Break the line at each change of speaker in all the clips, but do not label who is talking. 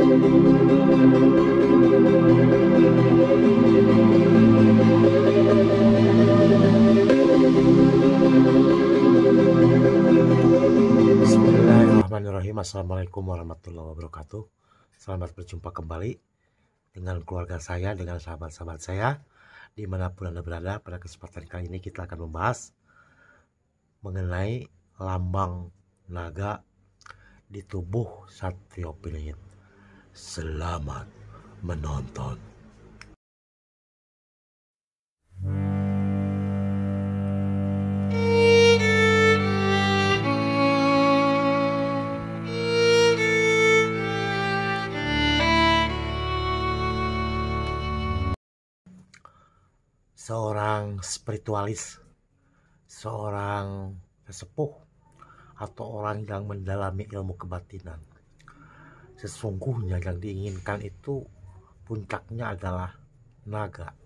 Bismillahirrahmanirrahim. Assalamualaikum warahmatullahi wabarakatuh. Selamat berjumpa kembali dengan keluarga saya, dengan sahabat-sahabat saya dimanapun Anda berada. Pada kesempatan kali ini kita akan membahas mengenai lambang naga di tubuh Satrio Piningit. Selamat menonton. Seorang spiritualis, seorang sesepuh, atau orang yang mendalami ilmu kebatinan, sesungguhnya yang diinginkan itu puncaknya adalah naga.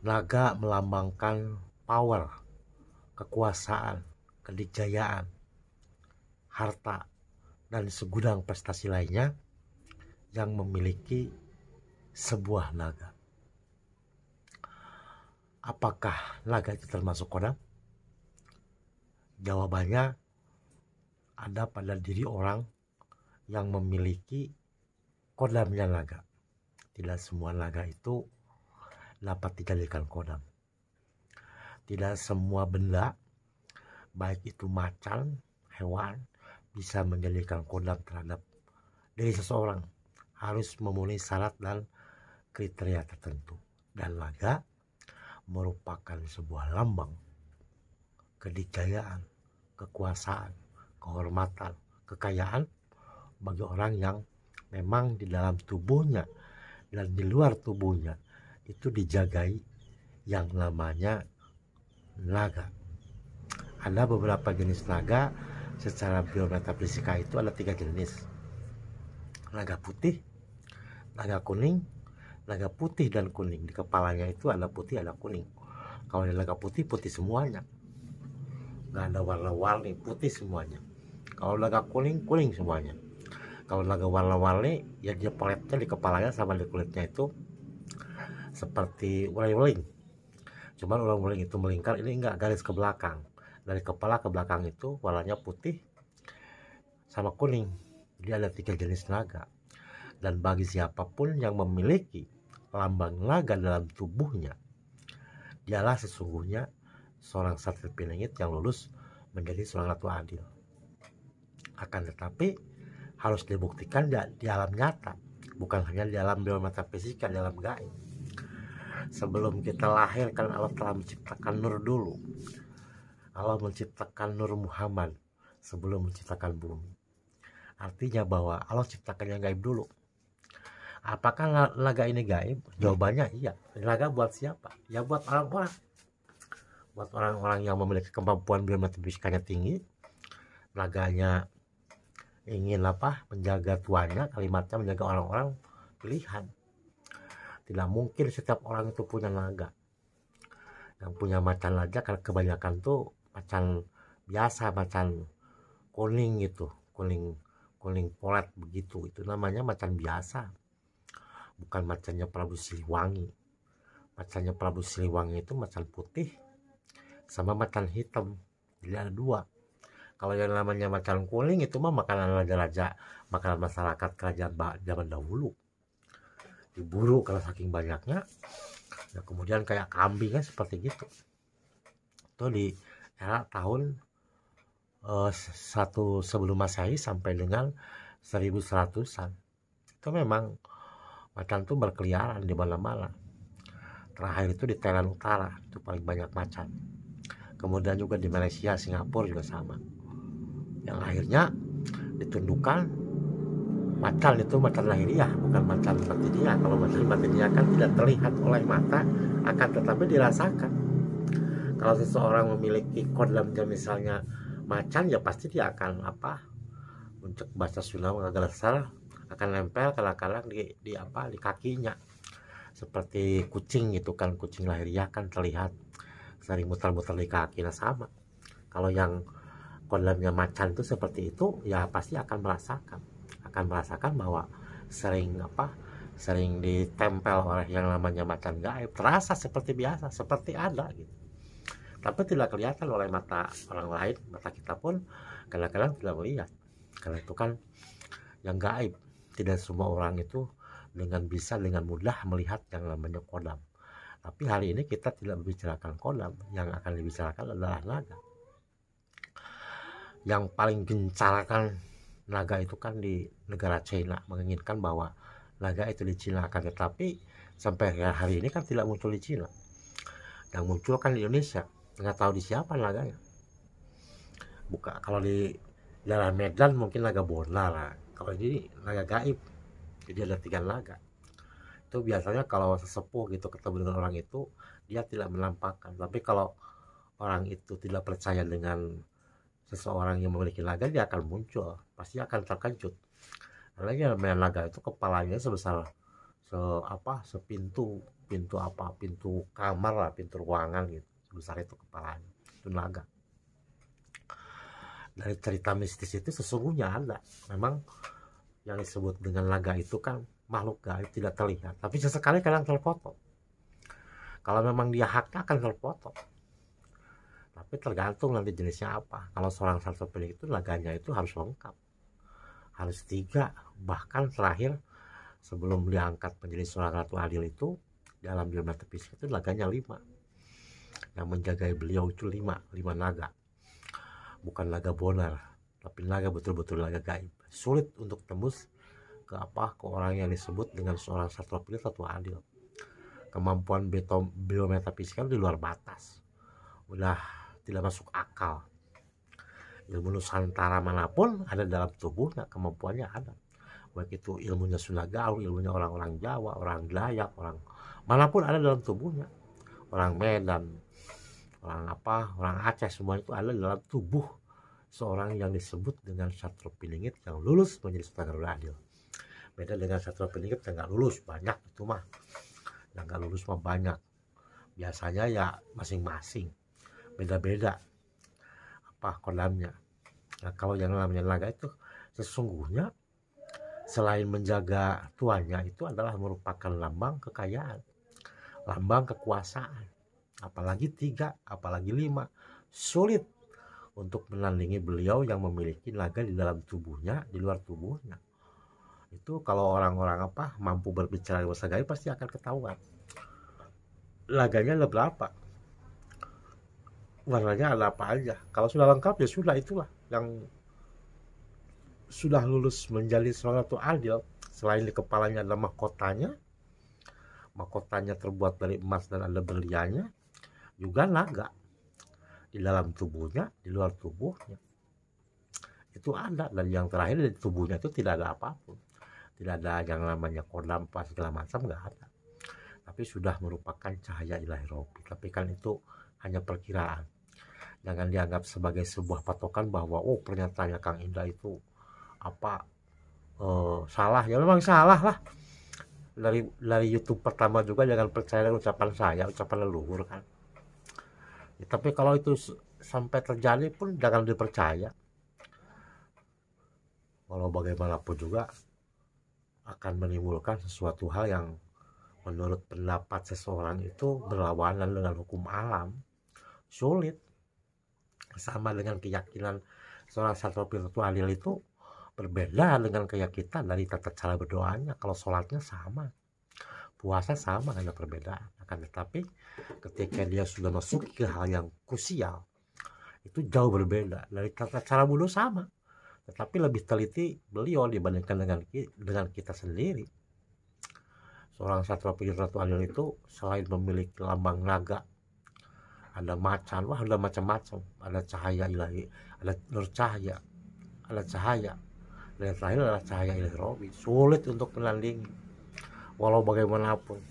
Naga melambangkan power, kekuasaan, kedikjayaan, harta, dan segudang prestasi lainnya yang memiliki sebuah naga. Apakah naga itu termasuk kodam? Jawabannya ada pada diri orang yang memiliki kodamnya naga. Tidak semua naga itu dapat dijadikan kodam. Tidak semua benda, baik itu macan, hewan, bisa menjadikan kodam terhadap diri seseorang. Harus memenuhi syarat dan kriteria tertentu. Dan naga merupakan sebuah lambang kedikjayaan, kekuasaan, kehormatan, kekayaan bagi orang yang memang di dalam tubuhnya dan di luar tubuhnya itu dijagai yang namanya naga. Ada beberapa jenis naga. Secara biometafisika itu ada 3 jenis: naga putih, naga kuning, naga putih dan kuning. Di kepalanya itu ada putih, ada kuning. Kalau naga putih, putih semuanya, nggak ada warna-warni, putih semuanya. Kalau naga kuning, kuning semuanya. Kalau naga warna-warni, ya dia peletnya di kepalanya sama di kulitnya itu seperti uling-uling. Cuman uling-uling itu melingkar, ini enggak, garis ke belakang. Dari kepala ke belakang itu warnanya putih sama kuning. Jadi ada 3 jenis naga. Dan bagi siapapun yang memiliki lambang naga dalam tubuhnya, dialah sesungguhnya seorang Satrio Piningit yang lulus menjadi seorang ratu adil. Akan tetapi harus dibuktikan di alam nyata, bukan hanya di alam biometafisika, di alam gaib. Sebelum kita lahir kan Allah telah menciptakan nur dulu. Allah menciptakan Nur Muhammad sebelum menciptakan bumi. Artinya bahwa Allah ciptakan yang gaib dulu. Apakah naga ini gaib? Jawabannya iya. Naga buat siapa? Ya buat orang-orang. Buat orang-orang yang memiliki kemampuan biometafisika tinggi. Naganya ingin menjaga tuannya, kalimatnya menjaga orang-orang pilihan. Tidak mungkin setiap orang itu punya naga. Yang punya macan aja karena kebanyakan tuh macan biasa, macan kuning gitu, kuning polet begitu. Itu namanya macan biasa. Bukan macannya Prabu Siliwangi. Macannya Prabu Siliwangi itu macan putih sama macan hitam. Jadi ada 2. Kalau yang namanya macan kuning itu mah makanan raja-raja, makanan masyarakat kerajaan zaman dahulu. Diburu kalau saking banyaknya. Ya kemudian kayak kambing kan seperti gitu. Itu di era tahun 1 sebelum Masehi sampai dengan 1100-an. Itu memang macan tuh berkeliaran di mana-mana. Terakhir itu di Thailand Utara, itu paling banyak macan. Kemudian juga di Malaysia, Singapura juga sama. Yang akhirnya ditundukkan. Macan itu macan lahiriah, bukan macan batiniah. Kalau macan batiniah kan tidak terlihat oleh mata, akan tetapi dirasakan. Kalau seseorang memiliki kodamnya misalnya macan, ya pasti dia akan untuk bahasa Sunda agak salah, akan nempel kadang-kadang di kakinya, seperti kucing gitu kan. Kucing lahiriah kan terlihat sering muter-muter di kaki. Nah sama, kalau yang kodamnya macan itu seperti itu, ya pasti akan merasakan bahwa sering ditempel oleh yang namanya macan gaib, terasa seperti biasa, seperti ada gitu, tapi tidak kelihatan oleh mata orang lain. Mata kita pun kadang-kadang tidak melihat, karena itu kan yang gaib. Tidak semua orang itu bisa dengan mudah melihat yang namanya kodam. Tapi hari ini kita tidak membicarakan kodam, yang akan dibicarakan adalah naga. Yang paling gencarkan naga itu kan di negara China, menginginkan bahwa naga itu dicinakan, tetapi sampai hari ini kan tidak muncul di Cina, yang muncul kan di Indonesia. Nggak tahu di siapa naganya. Kalau di daerah Medan mungkin naga bonar lah. Kalau ini naga gaib, jadi ada 3 naga. Itu biasanya kalau sesepuh gitu ketemu dengan orang itu, dia tidak menampakkan. Tapi kalau orang itu tidak percaya dengan seseorang yang memiliki naga, dia akan muncul, pasti akan terkejut. Karena yang namanya naga itu kepalanya sebesar sepintu pintu kamar lah, pintu ruangan gitu, sebesar itu kepalanya. Itu naga. Dari cerita mistis itu sesungguhnya ada. Memang yang disebut dengan naga itu kan makhluk gaib, tidak terlihat, tapi sesekali kadang terfoto. Kalau memang dia haknya akan terfoto, tapi tergantung nanti jenisnya apa. Kalau seorang satu pemilik itu naganya itu harus lengkap, harus 3, bahkan terakhir sebelum diangkat menjadi seorang ratu adil itu dalam dunia metafisik itu naganya 5. Yang menjaga beliau itu 5 naga, bukan naga bonar, tapi naga betul-betul naga gaib. Sulit untuk tembus ke orang yang disebut dengan seorang satwa pilih atau adil. Kemampuan biometafisik di luar batas, udah tidak masuk akal. Ilmu Nusantara manapun ada dalam tubuhnya, kemampuannya ada, baik itu ilmunya Sunda Galuh, ilmunya orang-orang Jawa, orang Dayak, orang manapun ada dalam tubuhnya. Orang Medan, orang Aceh, semua itu ada dalam tubuh seorang yang disebut dengan Satro Piningit yang lulus menjadi Sutradara Adil. Beda dengan Satro Piningit yang nggak lulus, banyak itu mah. Yang nggak lulus mah banyak. Biasanya ya masing-masing, beda-beda kodamnya. Nah, kalau yang namanya naga itu sesungguhnya selain menjaga tuannya, itu adalah merupakan lambang kekayaan, lambang kekuasaan. Apalagi 3, apalagi 5, sulit untuk menandingi beliau yang memiliki naga di dalam tubuhnya, di luar tubuhnya. Itu kalau orang-orang mampu berbicara bahasa gaib pasti akan ketahuan naganya ada berapa, warnanya ada apa aja. Kalau sudah lengkap ya sudah, itulah yang sudah lulus menjadi seorang ratu adil. Selain di kepalanya ada mahkotanya terbuat dari emas dan ada berliannya, juga naga di dalam tubuhnya, di luar tubuhnya itu ada. Dan yang terakhir di tubuhnya itu tidak ada apapun, tidak ada yang namanya kodam pas segala macam, nggak ada. Tapi sudah merupakan cahaya ilahi robi. Tapi kan itu hanya perkiraan, jangan dianggap sebagai sebuah patokan bahwa pernyataannya Kang Indra itu salah. Ya memang salah lah. Dari YouTube pertama juga jangan percaya ucapan saya, ucapan leluhur kan. Ya, tapi kalau itu sampai terjadi pun jangan dipercaya. Walau bagaimanapun juga akan menimbulkan sesuatu hal yang menurut pendapat seseorang itu berlawanan dengan hukum alam. Sulit. Sama dengan keyakinan seorang satwa virtual itu berbeda dengan keyakinan dari tata cara berdoanya. Kalau sholatnya sama, puasa sama, hanya perbedaan. Akan tetapi ketika dia sudah masuk ke hal yang krusial, itu jauh berbeda. Dari tata cara wudhu sama, tetapi lebih teliti beliau dibandingkan dengan kita sendiri. Seorang satwa virtual itu selain memiliki lambang naga, ada macan, ada macam-macam, ada cahaya ilahi, ada nur cahaya, ada cahaya, dan yang terakhir adalah cahaya ilahi robi. Sulit untuk menandingi. Walau bagaimanapun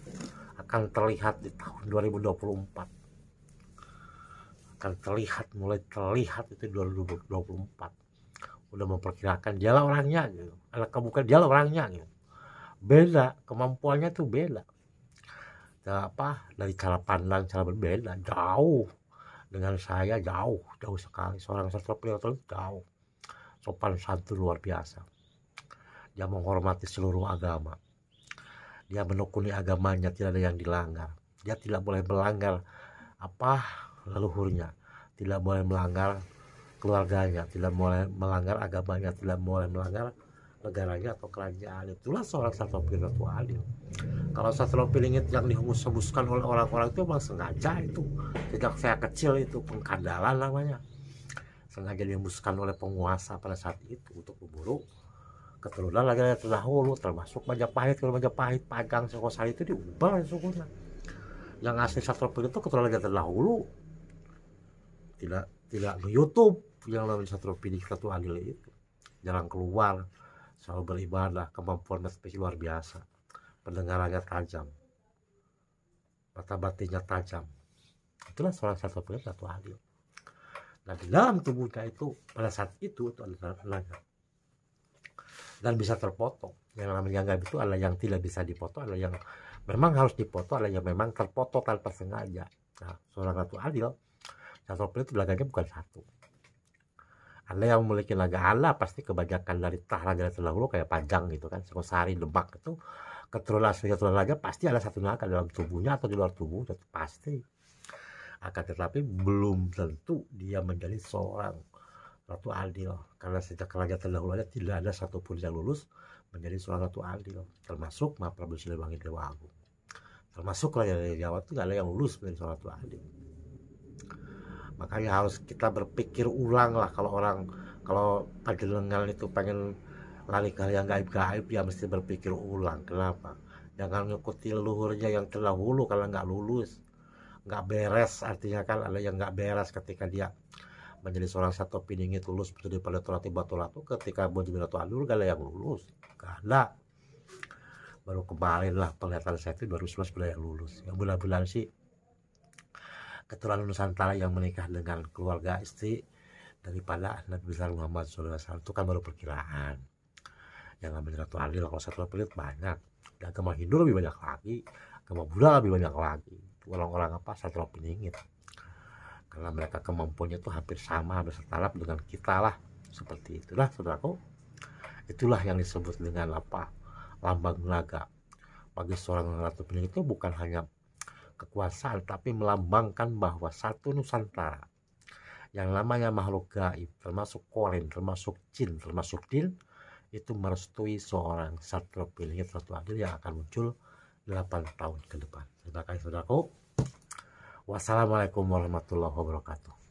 akan terlihat di tahun 2024, akan terlihat, mulai terlihat itu 2024 udah memperkirakan dialah orangnya gitu. Bukan dialah orangnya gitu. Beda, kemampuannya tuh beda. Dari cara pandang, cara berbeda, jauh dengan saya, jauh sekali. Seorang sastra jauh, sopan santun luar biasa. Dia menghormati seluruh agama. Dia menekuni agamanya, tidak ada yang dilanggar. Dia tidak boleh melanggar leluhurnya, tidak boleh melanggar keluarganya, tidak boleh melanggar agamanya, tidak boleh melanggar negaranya atau kerajaan. Itulah seorang Satrio Piningit adil. Kalau Satrio Piningit yang dihembus-hembuskan oleh orang-orang itu memang sengaja, itu sejak saya kecil, itu pengkandalan namanya, sengaja dihembuskan oleh penguasa pada saat itu untuk memburu keturunan lagi terdahulu, termasuk Majapahit. Kalau Majapahit Pagang Singosari itu diubah sukunya. Yang asli Satrio Piningit itu keturunan lagi terdahulu, tidak di YouTube yang namanya Satrio Piningit Ratu Adil itu. Jarang keluar, selalu beribadah, kemampuan berpikir luar biasa, pendengarannya tajam, mata batinnya tajam. Itulah seorang Satrio Piningit Ratu Adil. Nah, di dalam tubuhnya itu pada saat itu adalah tenaga dan bisa terpotong. Yang namanya gaib itu adalah yang tidak bisa dipotong, adalah yang memang harus dipotong, adalah yang memang terpotong tanpa sengaja. Nah, seorang Ratu Adil, Satrio Piningit itu laganya bukan satu. Ada yang memiliki naga ala, pasti kebanyakan dari raja terdahulu kayak Pajang gitu kan, Singosari, Demak itu keturunan raja pasti ada satu naga dalam tubuhnya atau di luar tubuh, itu pasti. Akan tetapi belum tentu dia menjadi seorang Ratu Adil, karena sejak raja terdahulu aja tidak ada satupun yang lulus menjadi seorang Ratu Adil, termasuk Prabu Siliwangi Dewa Agung, termasuk raja dari Jawa itu nggak ada yang lulus menjadi seorang Ratu Adil. Makanya harus kita berpikir ulang lah, kalau panjenengan itu pengen lari ke yang gaib-gaib, ya mesti berpikir ulang. Kenapa? Jangan ngikuti leluhurnya yang terdahulu, kalau nggak lulus, nggak beres. Artinya kan ada yang nggak beres ketika dia menjadi seorang Satrio Piningit lulus menjadi pada Torati Batu-Ratu. Ketika menjadi Ratu Adil gak ada yang lulus, gak ada. Baru kemarin lah penglihatan saya itu 2011 ada yang lulus. Yang bulan-bulan sih keturunan Nusantara yang menikah dengan keluarga istri daripada Nabi besar Muhammad SAW itu kan baru perkiraan. Yang namanya Ratu Adil, kalau Satrio Piningit banyak. Dan agama Hindu lebih banyak lagi, agama Buddha lebih banyak lagi. Orang-orang Satrio Piningit, karena mereka kemampuannya itu hampir sama, hampir setara dengan kita lah. Seperti itulah saudaraku, itulah yang disebut dengan lambang naga. Bagi seorang Ratu Piningit itu bukan hanya kekuasaan, tapi melambangkan bahwa satu Nusantara yang namanya makhluk gaib, termasuk korin, termasuk jin, termasuk jin, itu merestui seorang Satrio Piningit Ratu Adil yang akan muncul 8 tahun ke depan. Terima kasih saudaraku. Wassalamualaikum warahmatullahi wabarakatuh.